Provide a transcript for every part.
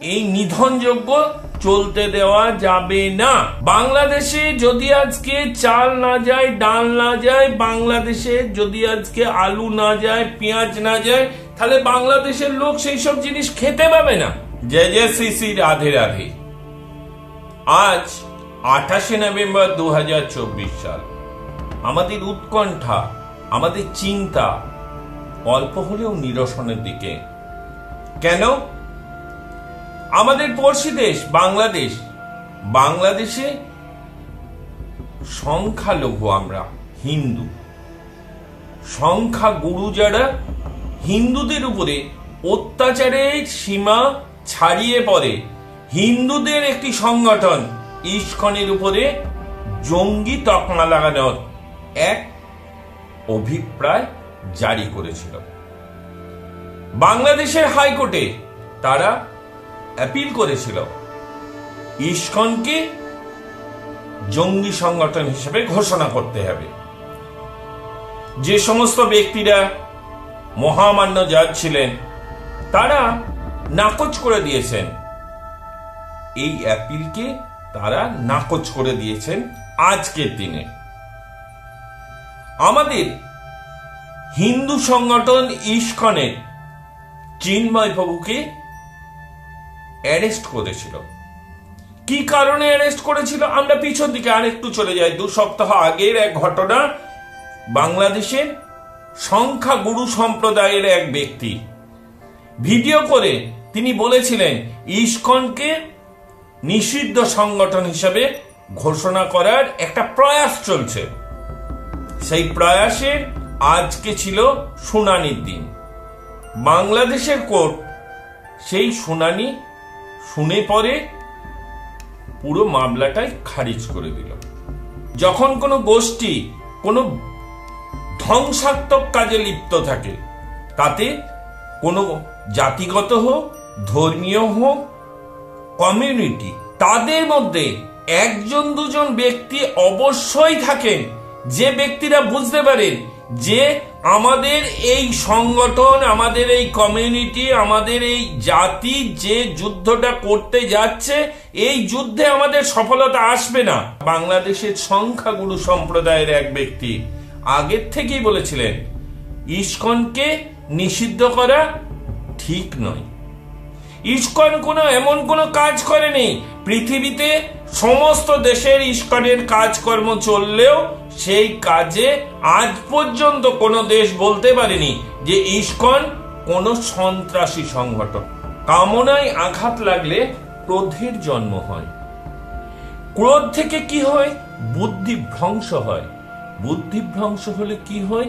এই নিধনযোগ্য চলতে দেওয়া যাবে না। বাংলাদেশে যদি আজকে চাল না যায়, ডাল না যায়, বাংলাদেশে যদি আজকে আলু না যায়, পেঁয়াজ না যায়, তাহলে বাংলাদেশের লোক সেই সব জিনিস খেতে পাবে না। জয় জয় শ্রী শ্রী রাধে রাধে। আজ 28 নভেম্বর 2024 সাল। আমাদের উৎকণ্ঠা, আমাদের চিন্তা অল্প হলেও নিরসনের দিকে। কেন? আমাদের পড়শি দেশ বাংলাদেশ, বাংলাদেশে সংখ্যালঘু আমরা হিন্দু, সংখ্যা গুরু যারা হিন্দুদের উপরে অত্যাচারের সীমা ছাড়িয়ে পড়ে হিন্দুদের একটি সংগঠন ইস্কনের উপরে জঙ্গি তকমা লাগানোর এক অভিপ্রায় জারি করেছিল। বাংলাদেশের হাইকোর্টে তারা অ্যাপিল করেছিল ইস্কনকে জঙ্গি সংগঠন হিসেবে ঘোষণা করতে হবে। যে সমস্ত ব্যক্তিরা মহামান্য জাজ ছিলেন তারা নাকচ করে দিয়েছেন, এই অ্যাপিলকে তারা নাকচ করে দিয়েছেন। আজকের দিনে আমাদের হিন্দু সংগঠন ইস্কনের চিন্ময় প্রভুকে অ্যারেস্ট করেছিল। কি কারণে অ্যারেস্ট করেছিল? আমরা পিছন দিকে আরেকটু চলে যাই। 2 সপ্তাহ আগের এক ঘটনা। বাংলাদেশের সংখ্যাগুরু সম্প্রদায়ের এক ব্যক্তি ভিডিও করে তিনি বলেছিলেন ইস্কনকে নিষিদ্ধ সংগঠন হিসেবে ঘোষণা করার একটা প্রয়াস চলছে। সেই প্রয়াসের আজকে ছিল শুনানির দিন। বাংলাদেশের কোর্ট সেই শুনানি শুনে পরে পুরো মামলাটাই খারিজ করে দিল। যখন কোনো গোষ্ঠী কোনো ধ্বংসাত্মক কাজে লিপ্ত থাকে, তাতে কোনো জাতিগত হোক, ধর্মীয় হোক, কমিউনিটি, তাদের মধ্যে 1-2 ব্যক্তি অবশ্যই থাকেন যে ব্যক্তিরা বুঝতে পারেন যে আমাদের এই সংগঠন, আমাদের এই কমিউনিটি, আমাদের এই জাতি যে যুদ্ধটা করতে যাচ্ছে, এই যুদ্ধে আমাদের সফলতা আসবে না। বাংলাদেশের সংখ্যাগুরু সম্প্রদায়ের এক ব্যক্তি আগের থেকেই বলেছিলেন ইস্কনকে নিষিদ্ধ করা ঠিক নয়। ইস্কন এমন কোনো কাজ করেনি। পৃথিবীতে সমস্ত দেশের ইস্কনের কাজকর্ম চললেও সেই কাজে আজ পর্যন্ত কোনো দেশ বলতে পারেনি যে ইস্কন কোনো সন্ত্রাসী সংগঠন। কামনায় আঘাত লাগলে ক্রোধের জন্ম হয়। ক্রোধ থেকে কি হয়? বুদ্ধি ভ্রংশ হয়। বুদ্ধি ভ্রংশ হলে কি হয়?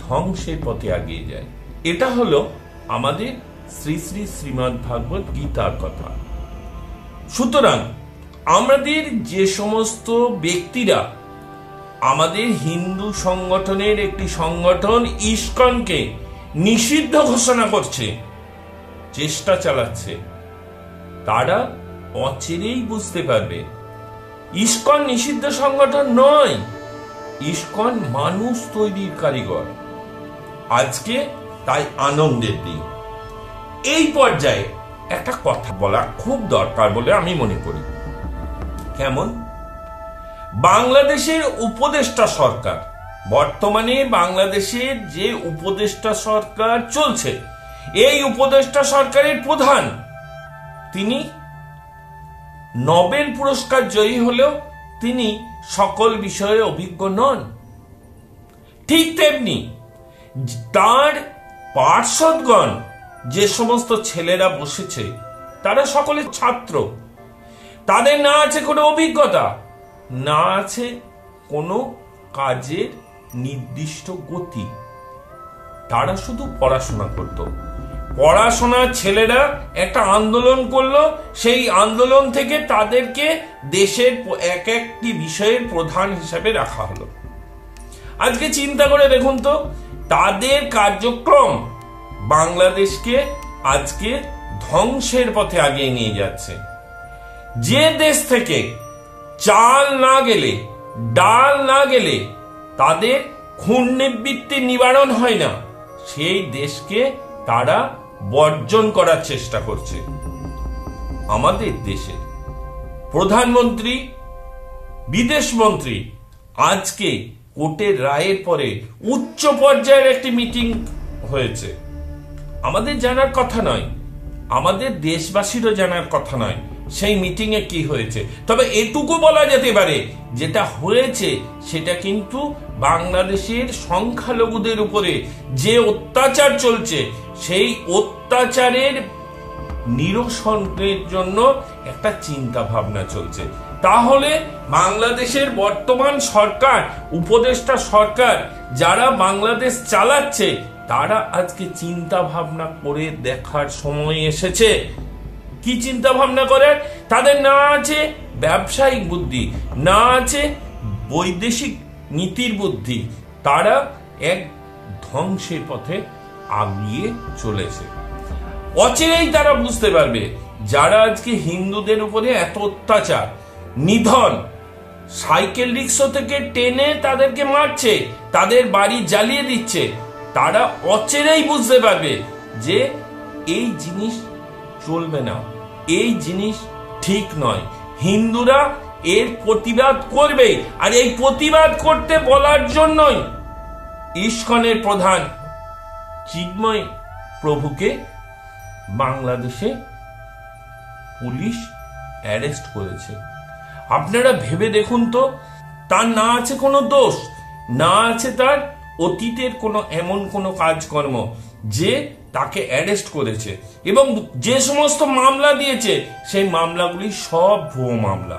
ধ্বংসের পথে এগিয়ে যায়। এটা হলো আমাদের শ্রী শ্রী শ্রীমদ্ ভাগবত গীতার কথা। সুতরাং আমাদের যে সমস্ত ব্যক্তিরা আমাদের হিন্দু সংগঠনের একটি সংগঠন ইস্কনকে নিষিদ্ধ ঘোষণা করছে, চেষ্টা চালাচ্ছে, তারা অচিরেই বুঝতে পারবে ইস্কন নিষিদ্ধ সংগঠন নয়, ইস্কন মানুষ তৈরির কারিগর। আজকে তাই আনন্দের দিন। এই পর্যায়ে একটা কথা বলা খুব দরকার বলে আমি মনে করি। কেমন? বাংলাদেশের উপদেষ্টা সরকার, বর্তমানে বাংলাদেশের যে উপদেষ্টা সরকার চলছে, এই উপদেষ্টা সরকারের প্রধান, তিনি নোবেল পুরস্কার জয়ী হলেও তিনি সকল বিষয়ে অভিজ্ঞ নন। ঠিক তেমনি তার পার্ষদগণ, যে সমস্ত ছেলেরা বসেছে, তারা সকলে ছাত্র। তাদের না আছে কোনো অভিজ্ঞতা, না আছে কোনো কাজের নির্দিষ্ট গতি। তারা শুধু পড়াশোনা করত। পড়াশোনার ছেলেরা একটা আন্দোলন করলো, সেই আন্দোলন থেকে তাদেরকে দেশের এক একটি বিষয়ের প্রধান হিসাবে রাখা হলো। আজকে চিন্তা করে দেখুন তো, তাদের কার্যক্রম বাংলাদেশকে আজকে ধ্বংসের পথে এগিয়ে নিয়ে যাচ্ছে। যে দেশ থেকে চাল না গেলে, ডাল না গেলে তাদের খুন নিবৃত্তি নিবারণ হয় না, সেই দেশকে তারা বর্জন করার চেষ্টা করছে। আমাদের দেশের প্রধানমন্ত্রী, বিদেশমন্ত্রী আজকে কোর্টের রায়ের পরে উচ্চ পর্যায়ের একটি মিটিং হয়েছে। আমাদের জানার কথা নয়, আমাদের দেশবাসীরও জানার কথা নয় সেই মিটিং এ কি হয়েছে, তবে এটুকু বলা যেতে পারে যেটা হয়েছে সেটা কিন্তু বাংলাদেশের সংখ্যালঘুদের উপরে যে অত্যাচার চলছে সেই অত্যাচারের নিরসনের জন্য একটা চিন্তা ভাবনা চলছে। তাহলে বাংলাদেশের বর্তমান সরকার, উপদেষ্টা সরকার যারা বাংলাদেশ চালাচ্ছে, তারা আজকে চিন্তা ভাবনা করে দেখার সময় এসেছে। কি চিন্তা ভাবনা করে? তাদের না আছে ব্যবসায়িক বুদ্ধি, না আছে বৈদেশিক নীতির বুদ্ধি, তারা এক ধ্বংসের পথে আগিয়ে চলেছে। অচিরেই তারা বুঝতে পারবে যারা আজকে হিন্দুদের উপরে এত অত্যাচার, নিধন, সাইকেল রিক্সা থেকে টেনে তাদেরকে মারছে, তাদের বাড়ি জ্বালিয়ে দিচ্ছে, তারা অচিরেই বুঝতে পারবে যে এই জিনিস চলবে না, এই জিনিস ঠিক নয়। হিন্দুরা এর প্রতিবাদ করবে, আর এই প্রতিবাদ করতে বলার জন্যই ইস্কনের প্রধান চিন্ময় প্রভুকে বাংলাদেশে পুলিশ অ্যারেস্ট করেছে। আপনারা ভেবে দেখুন তো, তার না আছে কোনো দোষ, না আছে তার অতীতের কোনো এমন কোনো কাজকর্ম যে তাকে অ্যারেস্ট করেছে, এবং যে সমস্ত মামলা দিয়েছে সেই মামলাগুলি সব ভুয়ো মামলা।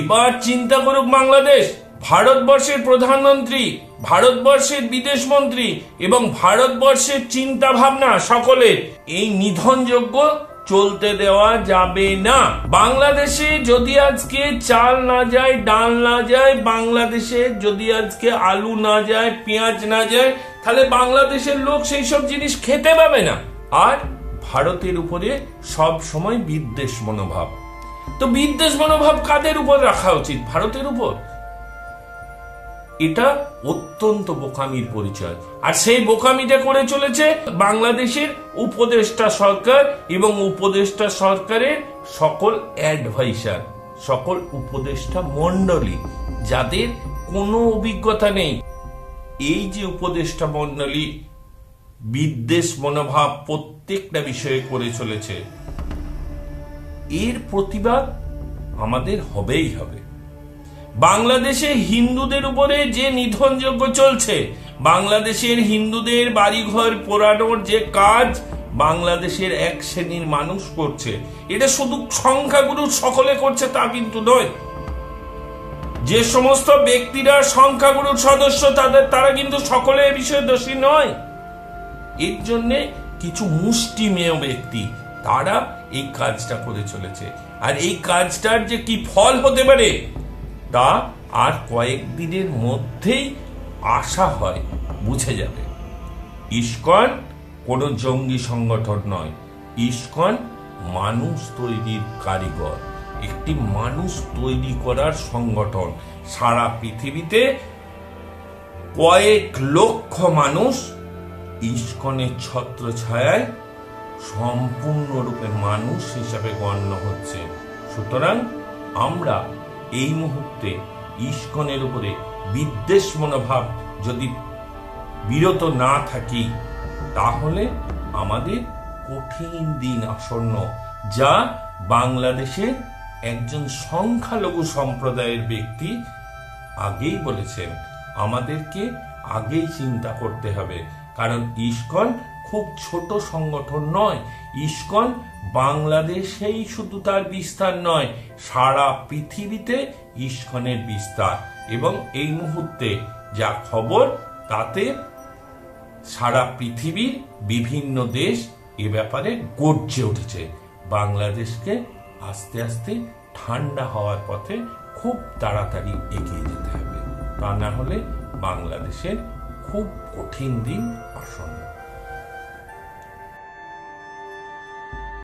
এবার চিন্তা করুক বাংলাদেশ, ভারতবর্ষের প্রধানমন্ত্রী, ভারতবর্ষের বিদেশমন্ত্রী এবং ভারতবর্ষের চিন্তা ভাবনা সকলের এই নিধনযোগ্য চলতে দেওয়া যাবে না। বাংলাদেশে যদি আজকে চাল না যায়, ডাল না যায়, বাংলাদেশে যদি আজকে আলু না যায়, পেঁয়াজ না যায়, তাহলে বাংলাদেশের লোক সেই সব জিনিস খেতে পাবে না। আর ভারতের উপরে সব সময় বিদ্বেষ মনোভাব। তো বিদ্বেষ মনোভাব কাদের উপর রাখা উচিত? ভারতের উপর। এটা অত্যন্ত বোকামির পরিচয়, আর সেই বোকামিটা করে চলেছে বাংলাদেশের উপদেষ্টা সরকার এবং উপদেষ্টা সরকারের সকল অ্যাডভাইসার, সকল উপদেষ্টা মন্ডলী যাদের কোনো অভিজ্ঞতা নেই। এই যে উপদেষ্টা মন্ডলী বিদ্বেষ মনোভাব প্রত্যেকটা বিষয়ে করে চলেছে, এর প্রতিবাদ আমাদের হবেই হবে। বাংলাদেশে হিন্দুদের উপরে যে নিধনযজ্ঞ চলছে, বাংলাদেশের হিন্দুদের বাড়িঘর পোড়ানোর যে কাজ বাংলাদেশের এক শ্রেণীর মানুষ করছে, এটা শুধু সংখ্যাগুরু সকলে করছে তা কিন্তু নয়। যে সমস্ত ব্যক্তিরা সংখ্যাগুরুর সদস্য তারা কিন্তু সকলে এ বিষয়ে দোষী নয়। এর জন্য কিছু মুষ্টিমেয় ব্যক্তি তারা এই কাজটা করে চলেছে, আর এই কাজটার যে কি ফল হতে পারে তা আর কয়েকদিনের মধ্যেই আশা হয় বুঝে যাবে। ইস্কন কোনো জঙ্গি সংগঠন নয়, ইস্কন মানুষ তৈরির কারিগর, একটি মানুষ তৈরি করার সংগঠন। সারা পৃথিবীতে কয়েক লক্ষ মানুষ ইস্কনের ছত্রছায়ায় সম্পূর্ণরূপে মানুষ হিসাবে গণ্য হচ্ছে। সুতরাং আমরা এই মুহূর্তে ইস্কনের উপরে বিদ্বেষ মনোভাব যদি বিরত না থাকি, তাহলে আমাদের কঠিন দিন আসন্ন, যা বাংলাদেশের একজন সংখ্যালঘু সম্প্রদায়ের ব্যক্তি আগেই বলেছেন আমাদেরকে আগেই চিন্তা করতে হবে। কারণ ইস্কন খুব ছোট সংগঠন নয়, ইস্কন বাংলাদেশেই শুধু তার বিস্তার নয়, সারা পৃথিবীতে ইস্কনের বিস্তার। এবং এই মুহূর্তে যা খবর তাতে সারা পৃথিবীর বিভিন্ন দেশ এ ব্যাপারে গর্জে উঠেছে। বাংলাদেশকে আস্তে আস্তে ঠান্ডা হওয়ার পথে খুব তাড়াতাড়ি এগিয়ে যেতে হবে, তা না হলে বাংলাদেশের খুব কঠিন দিন আসন্ন।